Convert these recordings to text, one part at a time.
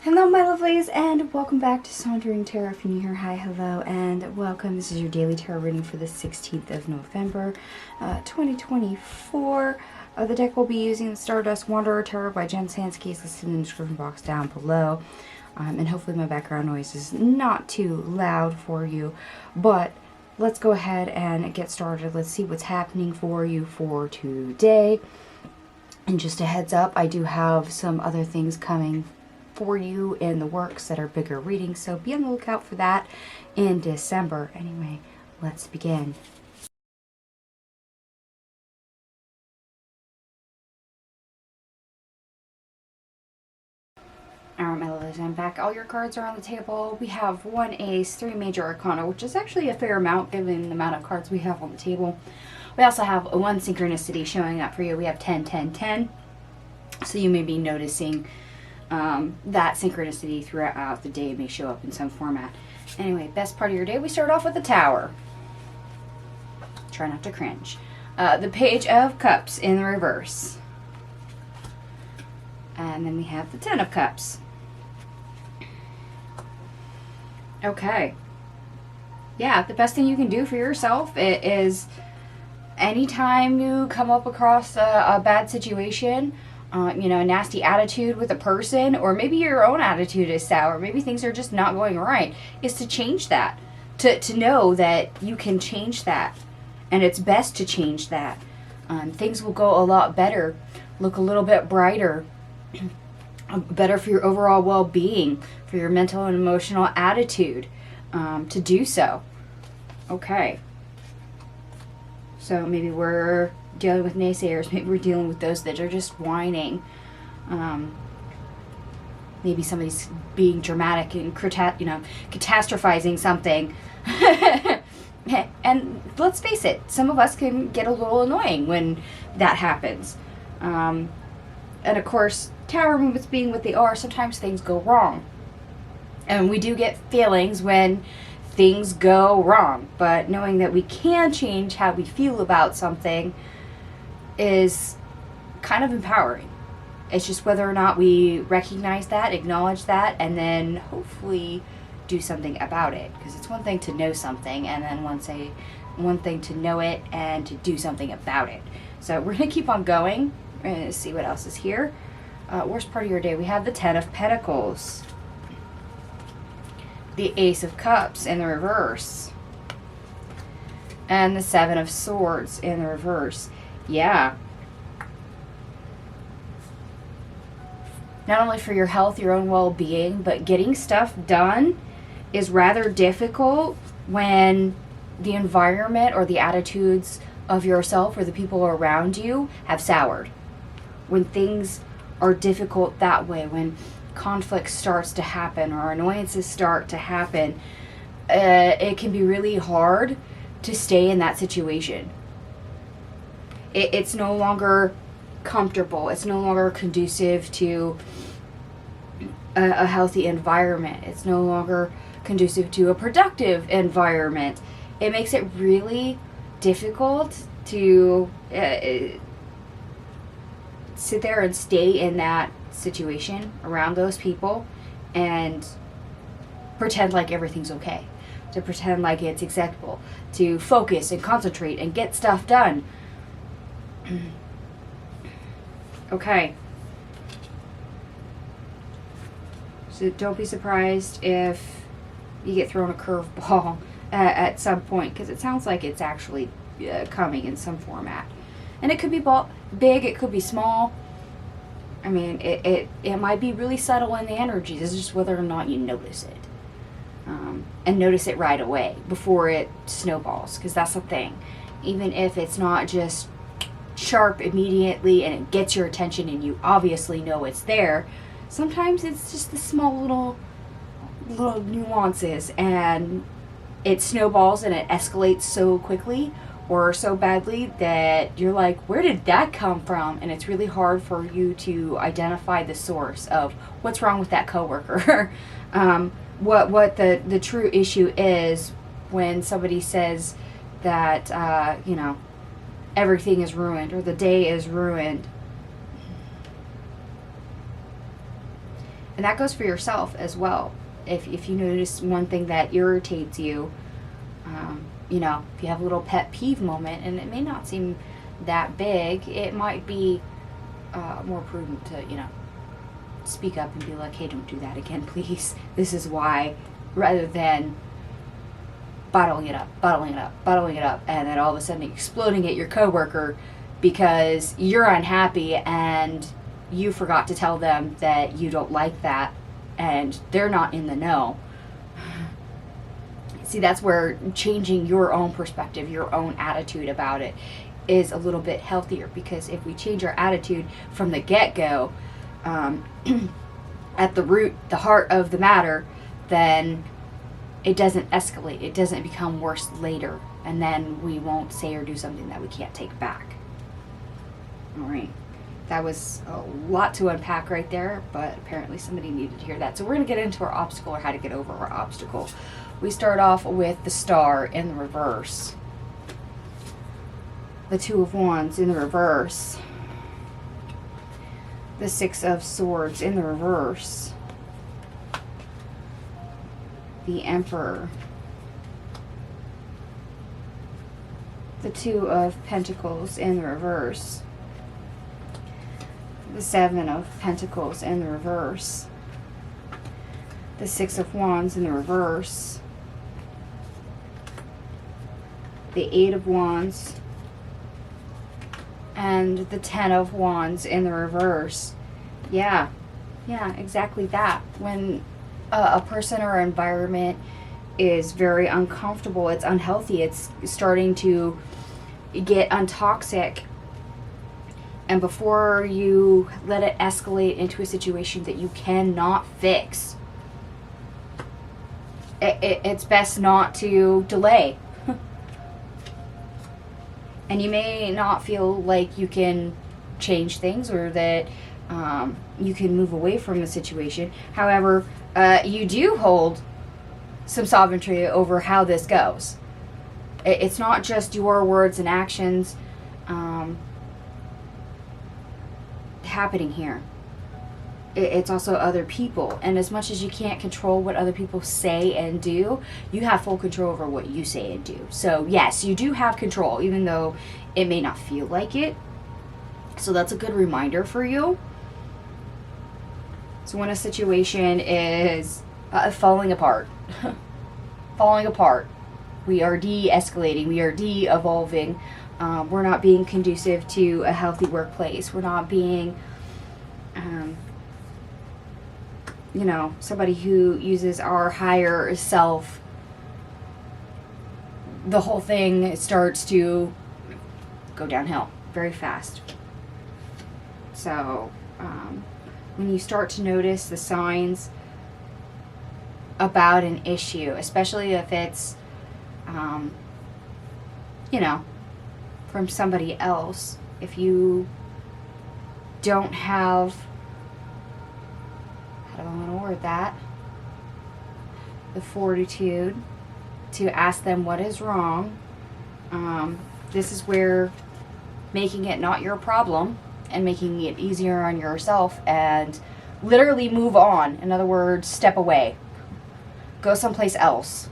Hello my lovelies, and welcome back to Sauntering Tarot. If you're new here, hi, hello, and welcome. This is your daily tarot reading for the 16th of November, 2024. The deck we'll be using the Stardust Wanderer Tarot by Sankey is listed in the description box down below. And hopefully my background noise is not too loud for you, but let's go ahead and get started. Let's see what's happening for you for today. And just a heads up, I do have some other things coming for you in the works that are bigger readings, so be on the lookout for that in December. Anyway, let's begin. Alright, my lovelies, I'm back. All your cards are on the table. We have 1 ace, 3 major arcana, which is actually a fair amount given the amount of cards we have on the table. We also have 1 synchronicity showing up for you. We have 10, 10, 10. So you may be noticing that synchronicity throughout the day may show up in some format. Anyway, best part of your day, we start off with the Tower. Try not to cringe. The Page of Cups in the reverse. And then we have the 10 of Cups. Okay. Yeah, the best thing you can do for yourself is anytime you come up across a bad situation, a nasty attitude with a person, or maybe your own attitude is sour, maybe things are just not going right, is to change that. To know that you can change that. And it's best to change that. Things will go a lot better, look a little bit brighter, better for your overall well-being, for your mental and emotional attitude, to do so. Okay. So maybe we're dealing with naysayers. Maybe we're dealing with those that are just whining. Maybe somebody's being dramatic and catastrophizing something. And let's face it, some of us can get a little annoying when that happens. And of course, tower movements being what they are, sometimes things go wrong. And we do get feelings when things go wrong. But knowing that we can change how we feel about something is kind of empowering. It's just whether or not we recognize that, acknowledge that, and then hopefully do something about it. Because it's one thing to know something, and then one thing to know it and to do something about it. So we're going to keep on going. We're going to see what else is here. Worst part of your day, we have the 10 of Pentacles. The Ace of Cups in the reverse. And the 7 of Swords in the reverse. Yeah. Not only for your health, your own well-being, but getting stuff done is rather difficult when the environment or the attitudes of yourself or the people around you have soured. When things are difficult that way, when conflict starts to happen or annoyances start to happen, it can be really hard to stay in that situation. It's no longer comfortable. It's no longer conducive to a healthy environment. It's no longer conducive to a productive environment. It makes it really difficult to sit there and stay in that situation around those people and pretend like everything's okay, to pretend like it's acceptable, to focus and concentrate and get stuff done. Okay. So don't be surprised if you get thrown a curveball at some point, because it sounds like it's actually coming in some format. And it could be big, it could be small. I mean, it might be really subtle in the energies. It's just whether or not you notice it. And notice it right away before it snowballs, because that's the thing. Even if it's not just sharp immediately and it gets your attention and you obviously know it's there, sometimes it's just the small little nuances, and it snowballs and it escalates so quickly or so badly that you're like, where did that come from? And it's really hard for you to identify the source of what's wrong with that coworker. What the true issue is when somebody says that everything is ruined or the day is ruined. And that goes for yourself as well. If you notice one thing that irritates you, you know, if you have a little pet peeve moment, and it may not seem that big, it might be more prudent to, you know, speak up and be like, hey, don't do that again, please. This is why, rather than bottling it up, and then all of a sudden exploding at your coworker because you're unhappy and you forgot to tell them that you don't like that and they're not in the know. See, that's where changing your own perspective, your own attitude about it is a little bit healthier, because if we change our attitude from the get-go, at the root, the heart of the matter, then it doesn't escalate. It doesn't become worse later, and then we won't say or do something that we can't take back. All right. That was a lot to unpack right there, but apparently somebody needed to hear that. So we're going to get into our obstacle, or how to get over our obstacle. We start off with the Star in the reverse. The Two of Wands in the reverse. The Six of Swords in the reverse. The Emperor. The Two of Pentacles in the reverse. The Seven of Pentacles in the reverse. The Six of Wands in the reverse. The Eight of Wands. And the Ten of Wands in the reverse. Yeah, exactly that. When a person or environment is very uncomfortable, it's unhealthy, it's starting to get untoxic, and before you let it escalate into a situation that you cannot fix, it's best not to delay. And you may not feel like you can change things, or that you can move away from the situation. However, you do hold some sovereignty over how this goes. It's not just your words and actions happening here. It's also other people. And as much as you can't control what other people say and do, you have full control over what you say and do. So yes, you do have control, even though it may not feel like it. So that's a good reminder for you. So when a situation is falling apart, we are de-escalating, we are de-evolving, we're not being conducive to a healthy workplace, we're not being you know, somebody who uses our higher self, the whole thing starts to go downhill very fast. So when you start to notice the signs about an issue, especially if it's you know, from somebody else, if you don't have, how do I want to word that, the fortitude to ask them what is wrong, this is where making it not your problem and making it easier on yourself and literally move on. In other words, step away, go someplace else,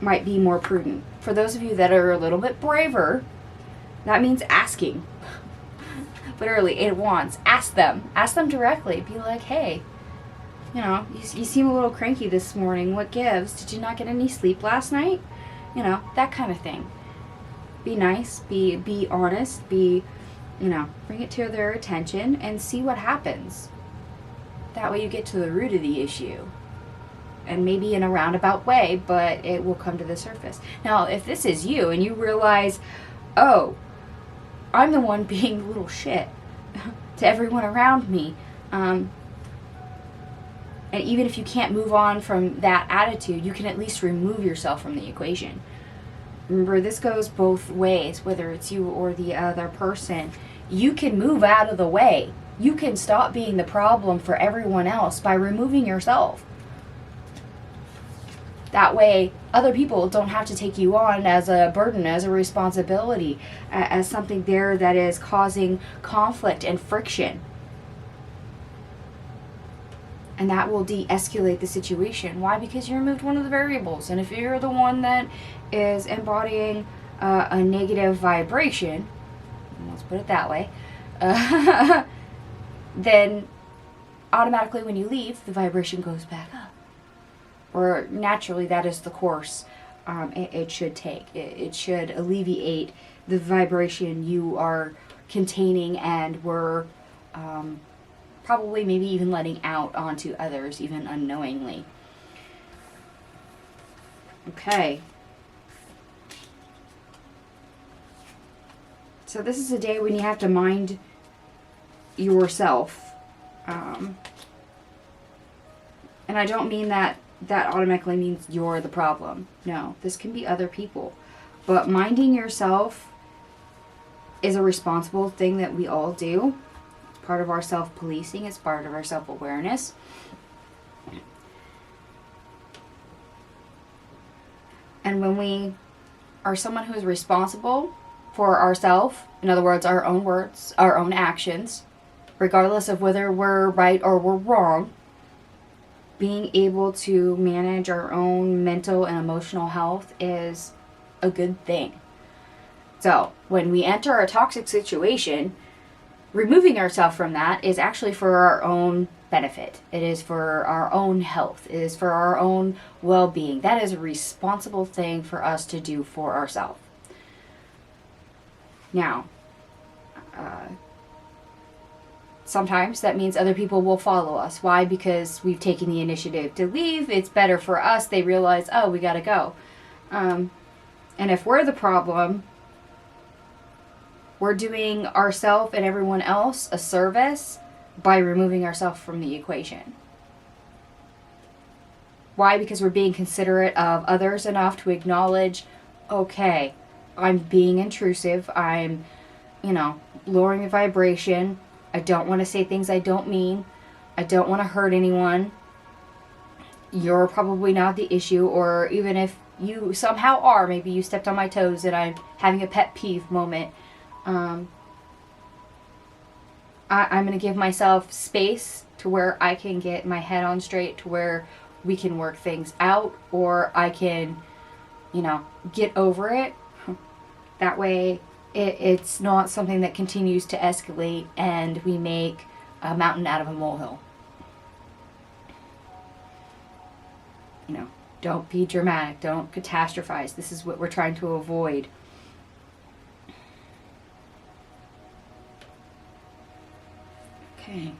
might be more prudent. For those of you that are a little bit braver, that means asking. Literally, it wants. Ask them directly. Be like, hey, you know, you seem a little cranky this morning. What gives? Did you not get any sleep last night? You know, that kind of thing. Be nice, be honest, you know, bring it to their attention and see what happens. That way you get to the root of the issue. And maybe in a roundabout way, but it will come to the surface. Now, if this is you and you realize, oh, I'm the one being a little shit to everyone around me, and even if you can't move on from that attitude, you can at least remove yourself from the equation. Remember, this goes both ways, whether it's you or the other person. You can move out of the way. You can stop being the problem for everyone else by removing yourself. That way, other people don't have to take you on as a burden, as a responsibility, as something there that is causing conflict and friction. And that will de-escalate the situation. Why? Because you removed one of the variables. And if you're the one that is embodying a negative vibration, let's put it that way, then automatically when you leave, the vibration goes back up. Or naturally, that is the course it should take. It should alleviate the vibration you are containing and were probably maybe even letting out onto others, even unknowingly. Okay. So this is a day when you have to mind yourself. And I don't mean that automatically means you're the problem. No, this can be other people. But minding yourself is a responsible thing that we all do. It's part of our self-policing. It's part of our self-awareness. And when we are someone who is responsible for ourselves, in other words, our own words, our own actions, regardless of whether we're right or we're wrong, being able to manage our own mental and emotional health is a good thing. So, when we enter a toxic situation, removing ourselves from that is actually for our own benefit. It is for our own health. It is for our own well-being. That is a responsible thing for us to do for ourselves. Now, sometimes that means other people will follow us. Why? Because we've taken the initiative to leave. It's better for us. They realize, oh, we got to go. And if we're the problem, we're doing ourselves and everyone else a service by removing ourselves from the equation. Why? Because we're being considerate of others enough to acknowledge, okay, I'm being intrusive. I'm, lowering the vibration. I don't want to say things I don't mean. I don't want to hurt anyone. You're probably not the issue, or even if you somehow are, maybe you stepped on my toes and I'm having a pet peeve moment. I'm going to give myself space to where I can get my head on straight, to where we can work things out, or I can, get over it. That way it's not something that continues to escalate and we make a mountain out of a molehill. Don't be dramatic. Don't catastrophize. This is what we're trying to avoid. Okay.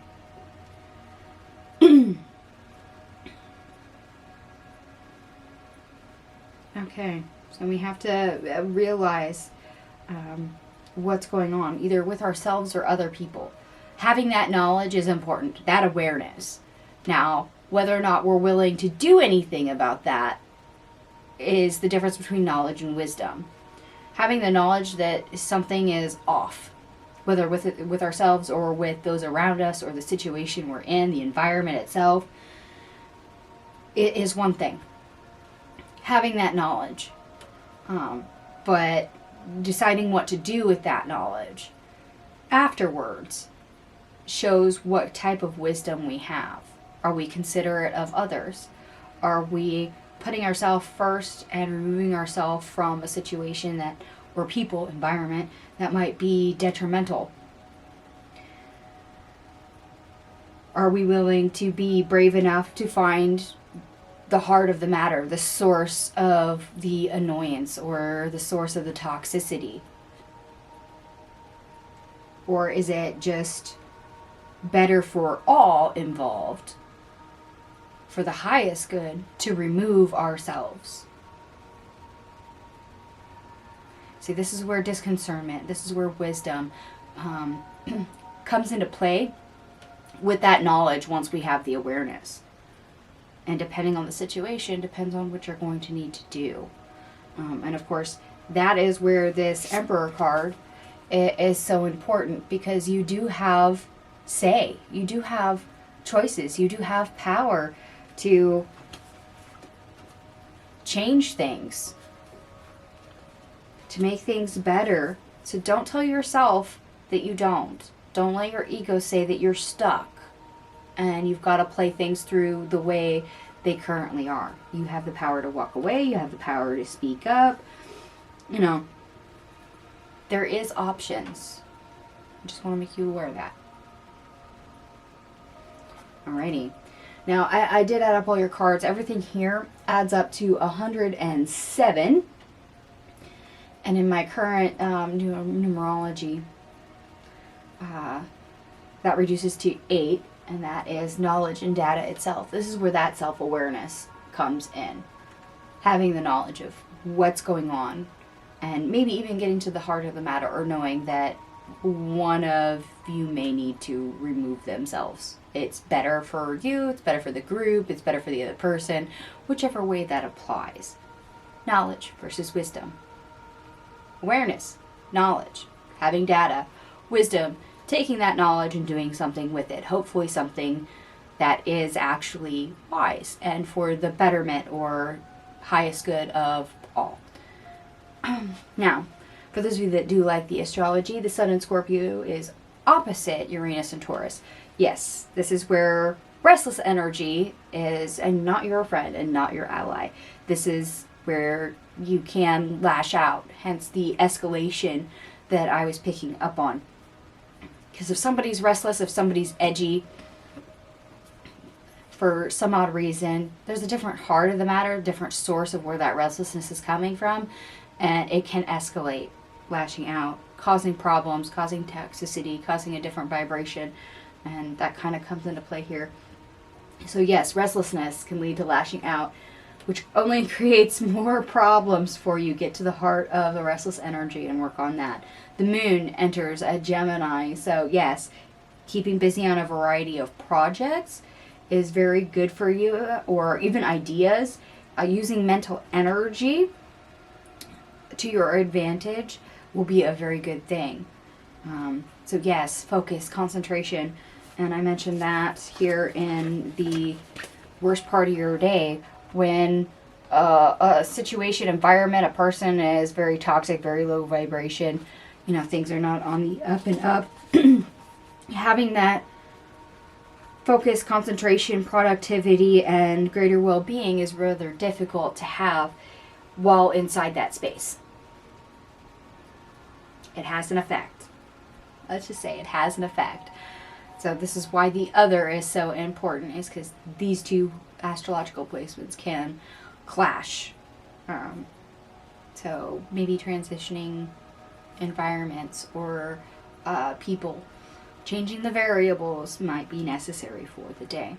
Okay. So we have to realize what's going on, either with ourselves or other people. Having that knowledge is important, that awareness. Now, whether or not we're willing to do anything about that is the difference between knowledge and wisdom. Having the knowledge that something is off, whether with ourselves or with those around us or the situation we're in, the environment itself, it is one thing. Having that knowledge. But deciding what to do with that knowledge afterwards shows what type of wisdom we have. Are we considerate of others? Are we putting ourselves first and removing ourselves from a situation or people, environment, that might be detrimental? Are we willing to be brave enough to find the heart of the matter, the source of the annoyance or the source of the toxicity? Or is it just better for all involved, for the highest good, to remove ourselves? See, this is where discernment, this is where wisdom comes into play with that knowledge once we have the awareness. And depending on the situation, depends on what you're going to need to do. And of course, that is where this Emperor card is so important, because you do have say. You do have choices. You do have power to change things, to make things better. So don't tell yourself that you don't. Don't let your ego say that you're stuck. and you've got to play things through the way they currently are. You have the power to walk away. You have the power to speak up. You know, there is options. I just want to make you aware of that. Alrighty. Now, I did add up all your cards. Everything here adds up to 107. And in my current numerology, that reduces to 8. And that is knowledge and data itself. This is where that self-awareness comes in. Having the knowledge of what's going on. And maybe even getting to the heart of the matter, or knowing that one of you may need to remove themselves. It's better for you, it's better for the group, it's better for the other person, whichever way that applies. Knowledge versus wisdom. Awareness, knowledge, having data, wisdom, taking that knowledge and doing something with it. Hopefully something that is actually wise and for the betterment or highest good of all. Now, for those of you that do like the astrology, the Sun in Scorpio is opposite Uranus and Taurus. Yes, this is where restless energy is, and not your friend and not your ally. This is where you can lash out, hence the escalation that I was picking up on. Because if somebody's restless, if somebody's edgy, for some odd reason, there's a different heart of the matter, different source of where that restlessness is coming from, and it can escalate, lashing out, causing problems, causing toxicity, causing a different vibration, and that kind of comes into play here. So yes, restlessness can lead to lashing out, which only creates more problems for you. Get to the heart of the restless energy and work on that. The moon enters a Gemini, so yes, keeping busy on a variety of projects is very good for you, or even ideas. Using mental energy to your advantage will be a very good thing. So yes, focus, concentration, and I mentioned that here in the worst part of your day, when a situation, environment, a person is very toxic, very low vibration, you know, things are not on the up and up. Having that focus, concentration, productivity, and greater well-being is rather difficult to have while inside that space. It has an effect. Let's just say it has an effect. So this is why the other is so important, is because these two astrological placements can clash. So maybe transitioning environments or people, changing the variables might be necessary for the day.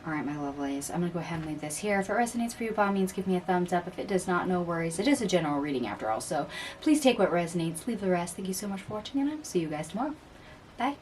Alright, my lovelies, I'm going to go ahead and leave this here. If it resonates for you, by all means, give me a thumbs up. If it does not, no worries. It is a general reading after all, so please take what resonates, leave the rest. Thank you so much for watching, and I'll see you guys tomorrow. Bye.